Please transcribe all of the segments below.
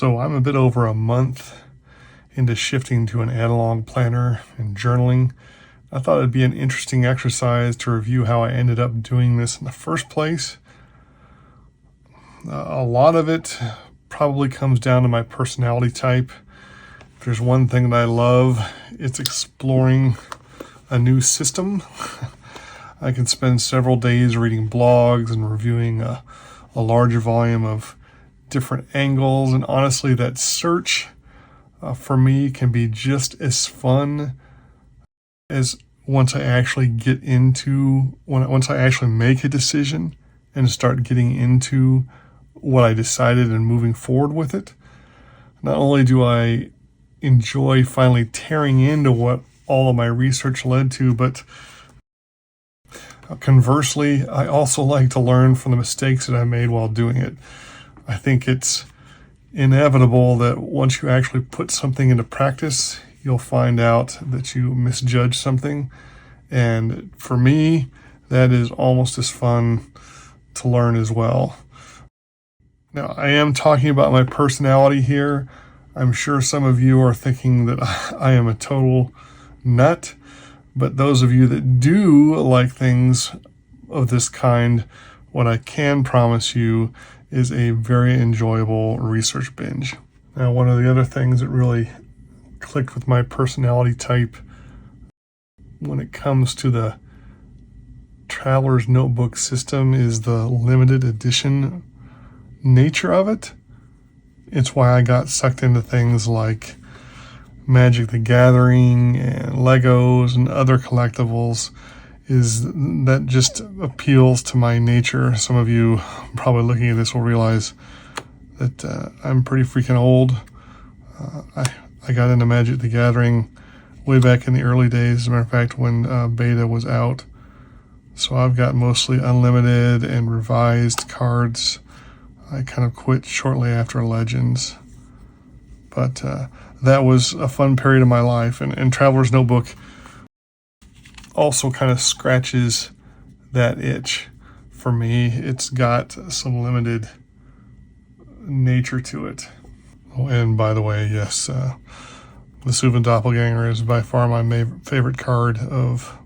So I'm a bit over a month into shifting to an analog planner and journaling. I thought it'd be an interesting exercise to review how I ended up doing this in the first place. A lot of it probably comes down to my personality type. If there's one thing that I love, it's exploring a new system. I can spend several days reading blogs and reviewing a larger volume of different angles, and honestly, that search for me can be just as fun as once I actually once I actually make a decision and start getting into what I decided and moving forward with it. Not only do I enjoy finally tearing into what all of my research led to, but conversely, I also like to learn from the mistakes that I made while doing it. I think it's inevitable that once you actually put something into practice, you'll find out that you misjudged something. And for me, that is almost as fun to learn as well. Now, I am talking about my personality here. I'm sure some of you are thinking that I am a total nut, but those of you that do like things of this kind, what I can promise you is a very enjoyable research binge. Now, one of the other things that really clicked with my personality type when it comes to the Traveler's Notebook system is the limited edition nature of it. It's why I got sucked into things like Magic the Gathering and Legos and other collectibles. Is that just appeals to my nature. Some of you probably looking at this will realize that I'm pretty freaking old. I got into Magic the Gathering way back in the early days, as a matter of fact, when beta was out. So I've got mostly unlimited and revised cards. I kind of quit shortly after Legends. But that was a fun period of my life. And Traveler's Notebook also kind of scratches that itch for me. It's got some limited nature to it. Oh, and by the way, yes, the Suvin Doppelganger is by far my favorite card of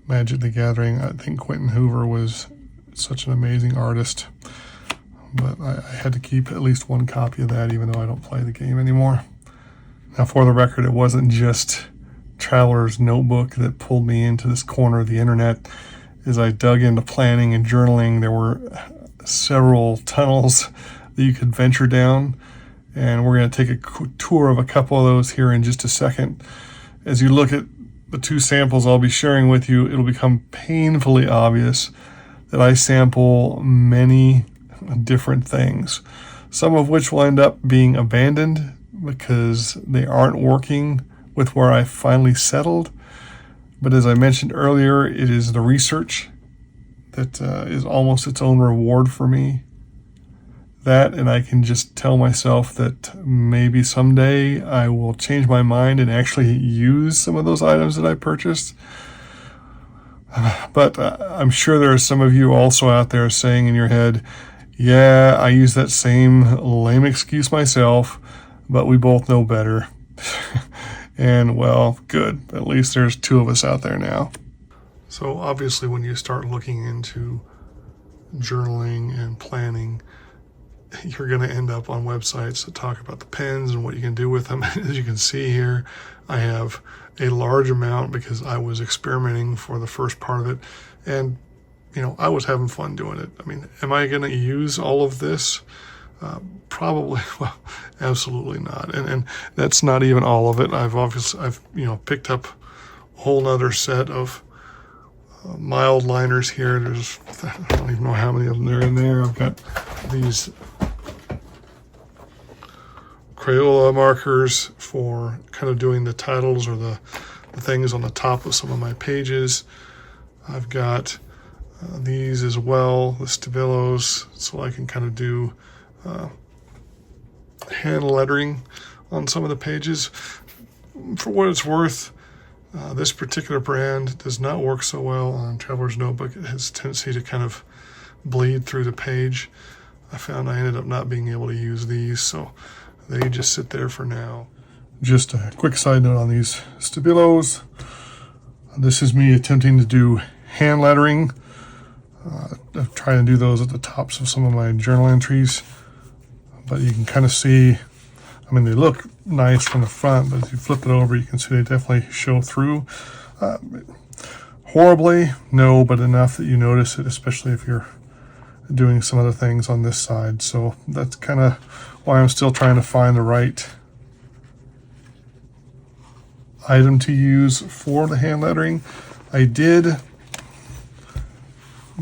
Magic the Gathering. I think Quentin Hoover was such an amazing artist, but I had to keep at least one copy of that, even though I don't play the game anymore. Now, for the record, it wasn't just Traveler's Notebook that pulled me into this corner of the internet. As I dug into planning and journaling, there were several tunnels that you could venture down, and we're going to take a tour of a couple of those here in just a second. As you look at the two samples I'll be sharing with you, it'll become painfully obvious that I sample many different things, some of which will end up being abandoned because they aren't working with where I finally settled. But as I mentioned earlier, it is the research that is almost its own reward for me. That, and I can just tell myself that maybe someday I will change my mind and actually use some of those items that I purchased. But I'm sure there are some of you also out there saying in your head, yeah, I use that same lame excuse myself, but we both know better. And well, good. At least there's two of us out there now. So obviously when you start looking into journaling and planning, you're going to end up on websites that talk about the pens and what you can do with them. As you can see here, I have a large amount because I was experimenting for the first part of it. And, I was having fun doing it. I mean, am I going to use all of this? Probably, well, absolutely not. And that's not even all of it. I've picked up a whole nother set of mild liners here. I don't even know how many of them are in there. I've got these Crayola markers for kind of doing the titles or the things on the top of some of my pages. I've got these as well, the Stabilos, so I can kind of do hand lettering on some of the pages. For what it's worth, this particular brand does not work so well on Traveler's Notebook. It has a tendency to kind of bleed through the page. I found I ended up not being able to use these, so they just sit there for now. Just a quick side note on these Stabilos. This is me attempting to do hand lettering. I'm trying to do those at the tops of some of my journal entries, but you can kind of see, I mean, they look nice from the front, but if you flip it over, you can see they definitely show through. Horribly, no, but enough that you notice it, especially if you're doing some other things on this side. So that's kind of why I'm still trying to find the right item to use for the hand lettering. I did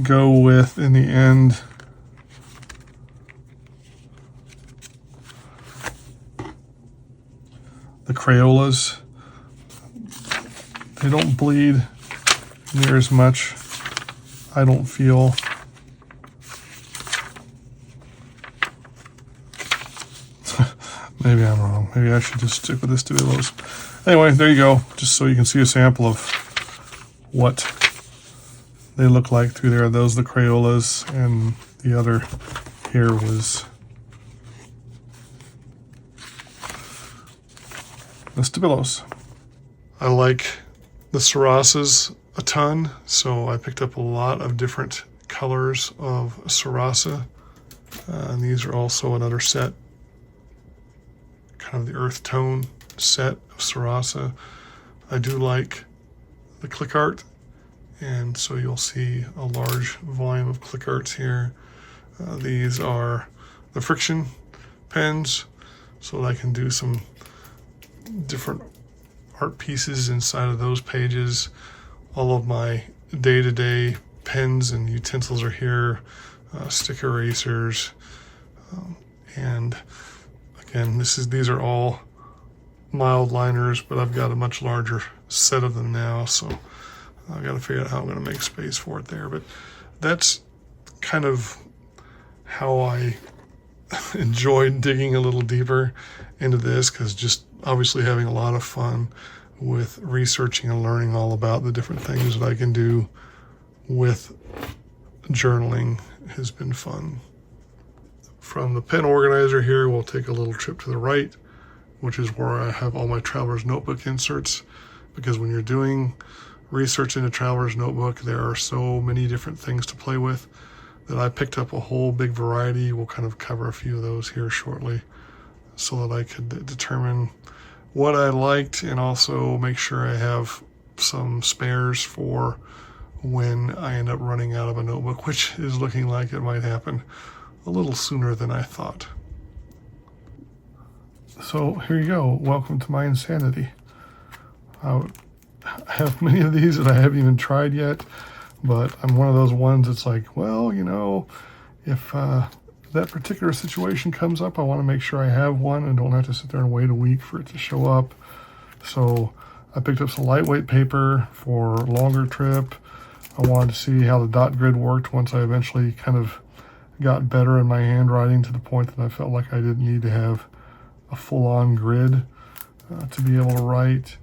go with, in the end, the Crayolas. They don't bleed near as much, I don't feel. Maybe I'm wrong. Maybe I should just stick with the Stabilos. Anyway, there you go. Just so you can see a sample of what they look like through there. Those are the Crayolas, and the other here was the Stabilos. I like the Sarasas a ton, so I picked up a lot of different colors of Sarasa. And these are also another set, kind of the earth tone set of Sarasa. I do like the click art, and so you'll see a large volume of click arts here. These are the friction pens, so I can do some different art pieces inside of those pages. All of my day-to-day pens and utensils are here, stick erasers, and again, these are all mild liners, but I've got a much larger set of them now, so I've got to figure out how I'm going to make space for it there. But that's kind of how I enjoyed digging a little deeper into this, because just obviously having a lot of fun with researching and learning all about the different things that I can do with journaling has been fun. From the pen organizer here, we'll take a little trip to the right, which is where I have all my Traveler's Notebook inserts, because when you're doing research in a Traveler's Notebook, there are so many different things to play with that I picked up a whole big variety. We'll kind of cover a few of those here shortly so that I could determine what I liked and also make sure I have some spares for when I end up running out of a notebook, which is looking like it might happen a little sooner than I thought. So here you go. Welcome to my insanity. I have many of these that I haven't even tried yet, but I'm one of those ones that's like, well, you know, if that particular situation comes up, I want to make sure I have one and don't have to sit there and wait a week for it to show up. So I picked up some lightweight paper for a longer trip. I wanted to see how the dot grid worked once I eventually kind of got better in my handwriting to the point that I felt like I didn't need to have a full-on grid to be able to write.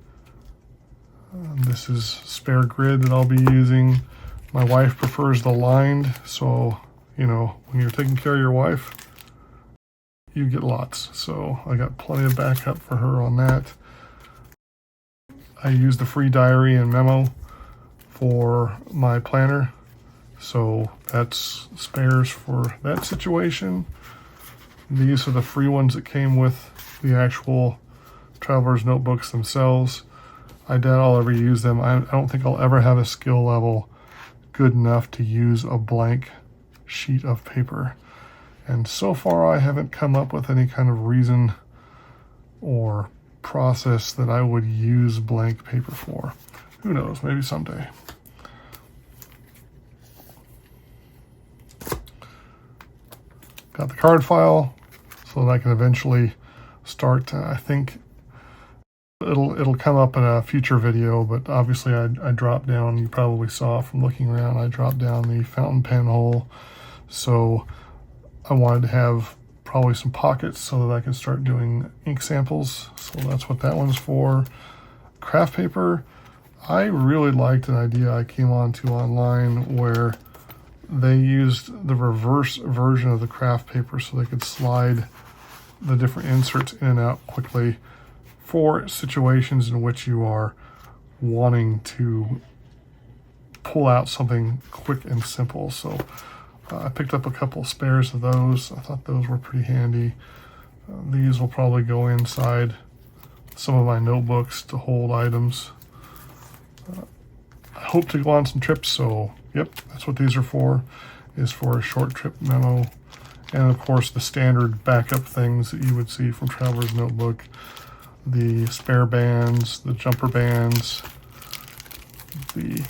This is spare grid that I'll be using. My wife prefers the lined, so you know, when you're taking care of your wife, you get lots. So I got plenty of backup for her on that. I use the free diary and memo for my planner, so that's spares for that situation. These are the free ones that came with the actual Traveler's Notebooks themselves. I doubt I'll ever use them. I don't think I'll ever have a skill level good enough to use a blank sheet of paper. And so far I haven't come up with any kind of reason or process that I would use blank paper for. Who knows, maybe someday. Got the card file so that I can eventually start, I think it'll come up in a future video, but obviously I dropped down, you probably saw from looking around, I dropped down the fountain pen hole. So I wanted to have probably some pockets so that I could start doing ink samples. So that's what that one's for. Craft paper, I really liked an idea I came onto online where they used the reverse version of the craft paper so they could slide the different inserts in and out quickly for situations in which you are wanting to pull out something quick and simple. So I picked up a couple spares of those. I thought those were pretty handy. These will probably go inside some of my notebooks to hold items. I hope to go on some trips, so yep, that's what these are for, is for a short trip memo. And of course the standard backup things that you would see from Traveler's Notebook, the spare bands, the jumper bands, the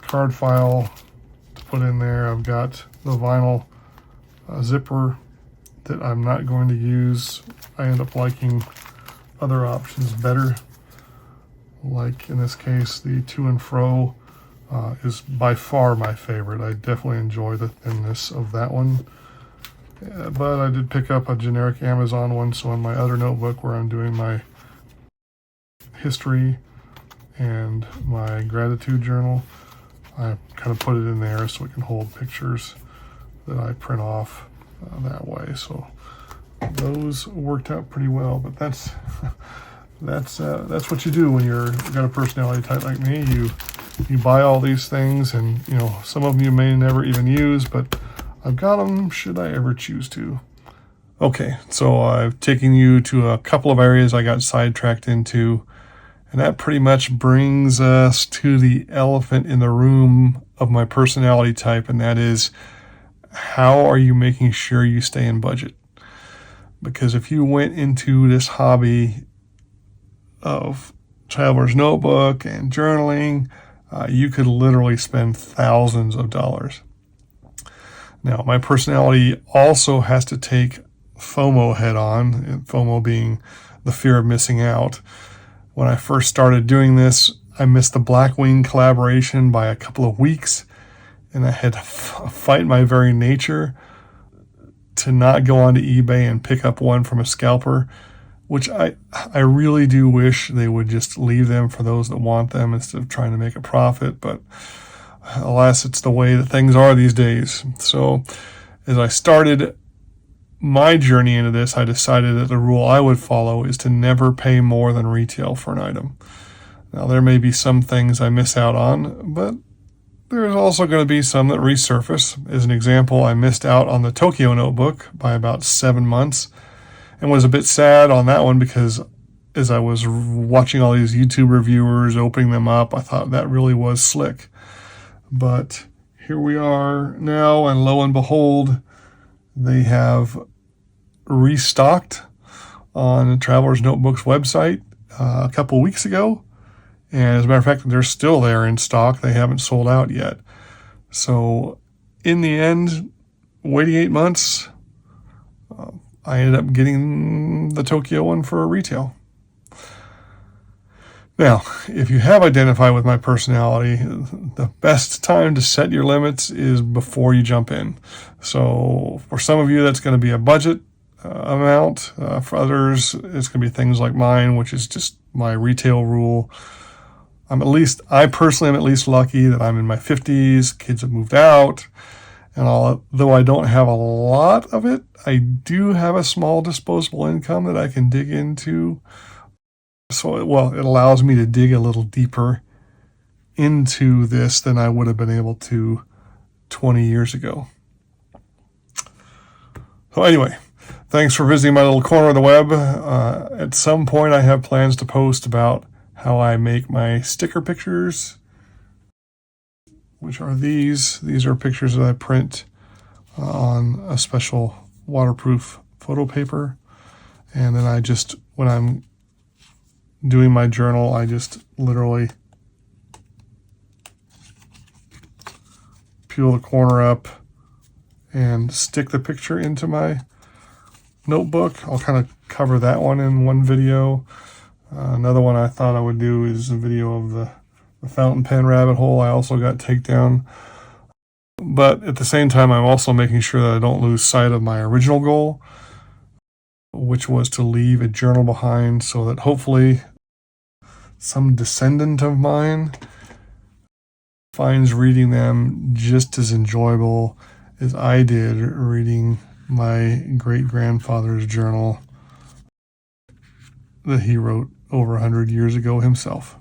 card file to put in there. I've got the vinyl zipper that I'm not going to use. I end up liking other options better. Like in this case, the to and fro is by far my favorite. I definitely enjoy the thinness of that one. But I did pick up a generic Amazon one, so on my other notebook where I'm doing my history and my gratitude journal, I kind of put it in there so it can hold pictures that I print off that way. So those worked out pretty well. But that's what you do when you've got a personality type like me. You buy all these things, and some of them you may never even use, but I've got them should I ever choose to. Okay, so I've taken you to a couple of areas I got sidetracked into, and that pretty much brings us to the elephant in the room of my personality type, and that is, how are you making sure you stay in budget? Because if you went into this hobby of Traveler's Notebook and journaling, you could literally spend thousands of dollars. Now, my personality also has to take FOMO head on, FOMO being the fear of missing out. When I first started doing this, I missed the Blackwing collaboration by a couple of weeks, and I had to fight my very nature to not go onto eBay and pick up one from a scalper, which I really do wish they would just leave them for those that want them instead of trying to make a profit. But alas, it's the way that things are these days. So as I started my journey into this, I decided that the rule I would follow is to never pay more than retail for an item. Now, there may be some things I miss out on, but there's also going to be some that resurface. As an example, I missed out on the Tokyo Notebook by about 7 months and was a bit sad on that one because as I was watching all these YouTube reviewers opening them up, I thought that really was slick. But here we are now, and lo and behold, they have restocked on Traveler's Notebook's website a couple weeks ago. And as a matter of fact, they're still there in stock. They haven't sold out yet. So in the end, waiting 8 months, I ended up getting the Tokyo one for retail. Now, if you have identified with my personality, the best time to set your limits is before you jump in. So for some of you, that's going to be a budget amount. For others, it's going to be things like mine, which is just my retail rule. I personally am at least lucky that I'm in my 50s, kids have moved out, and although I don't have a lot of it, I do have a small disposable income that I can dig into. So, it allows me to dig a little deeper into this than I would have been able to 20 years ago. So anyway, thanks for visiting my little corner of the web. At some point, I have plans to post about how I make my sticker pictures, which are these. These are pictures that I print on a special waterproof photo paper. And then when I'm doing my journal, I just literally peel the corner up and stick the picture into my notebook. I'll kind of cover that one in one video. Another one I thought I would do is a video of the fountain pen rabbit hole I also got takedown. But at the same time, I'm also making sure that I don't lose sight of my original goal, which was to leave a journal behind so that hopefully some descendant of mine finds reading them just as enjoyable as I did reading my great-grandfather's journal that he wrote over 100 years ago himself.